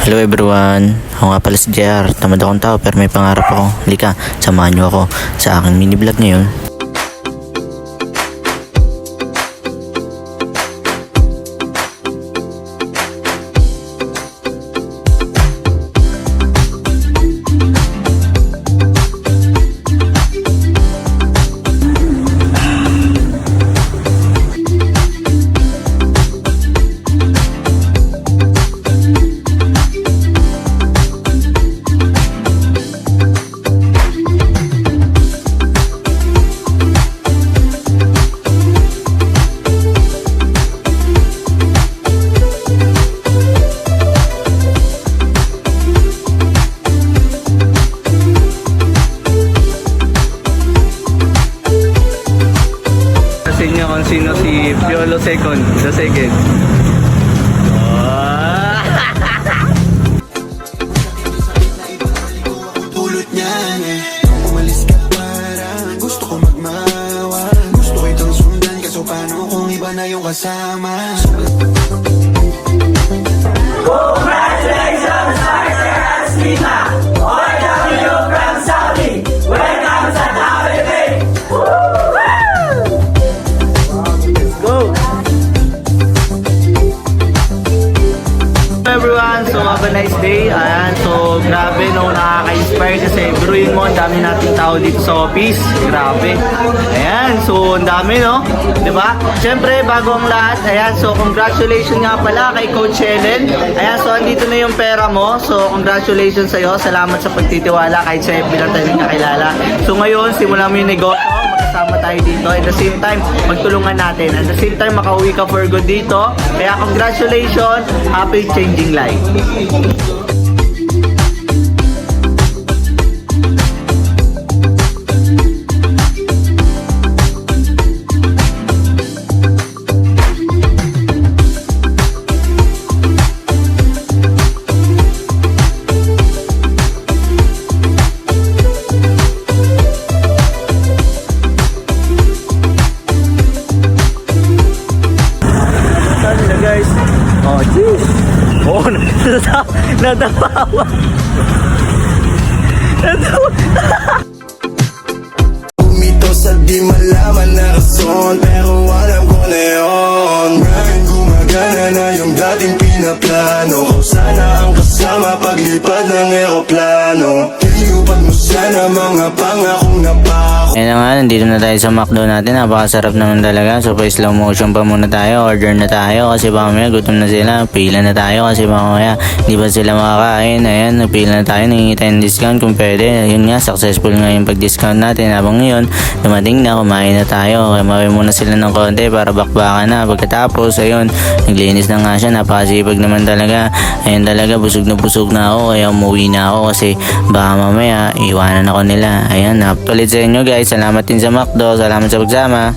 Hello everyone, ako nga pala si JR. Tamad akong tao pero may pangarap ako. Halika, samahan nyo ako sa aking mini vlog ngayon. Kung sino si Piolo Second, the second. Pulot niyan eh. Umalis ka parang gusto ko magmawa. Gusto ko itong sundan kaso paano kung iba na yung kasama. Congratulations, Arthur Asmita! OFW from Saudi! Welcome sa WP! Everyone, so have a nice day. Ayan, so grabe no, nakaka-inspire kasi biruin mo, ang dami nating tao dito sa office. Grabe. Ayan, so ang dami no, di ba? Siyempre, bago ang lahat, ayan, so congratulations nga pala kay Coach Helen. Ayan, so andito na yung pera mo. So congratulations sa'yo. Salamat sa pagtitiwala kahit sa FB lang tayo kakilala. So ngayon, simulan mo yung negosyo. Magkasama tayo dito. At the same time, magtulungan natin. At the same time, makauwi ka for good dito. Kaya congratulations. Happy changing life. Guys, oh jeez, oh natawa. Umito sa di malaman na rason pero alam ko na yun. Maraming gumagana na yung dating pinaplano. Sana ang kasama paglipad ng eroplano. Tinupad mo sana mga pangakong napako. Ayan na nga, nandito na tayo sa McDo natin. Napakasarap naman talaga. So pa slow motion pa muna tayo. Order na tayo kasi mamaya gutom na sila. Pila na tayo kasi mamaya di ba sila makakain. Ayan, pila na tayo. Nangingi tayo ng discount kung pwede. Ayun nga, successful nga yung pag-discount natin. Habang ngayon, dumating na, kumain na tayo. Kaya mawin muna sila ng konti para bakbakan na. Pagkatapos, ayun, naglinis na nga siya. Napakasipag naman talaga. Ayun talaga, busog na ako. Kaya umuwi na ako kasi baka mamaya iwanan ako nila. Ayan, napalit sa inyo guys. Salamat din sa McDo. Salamat sa pagsama.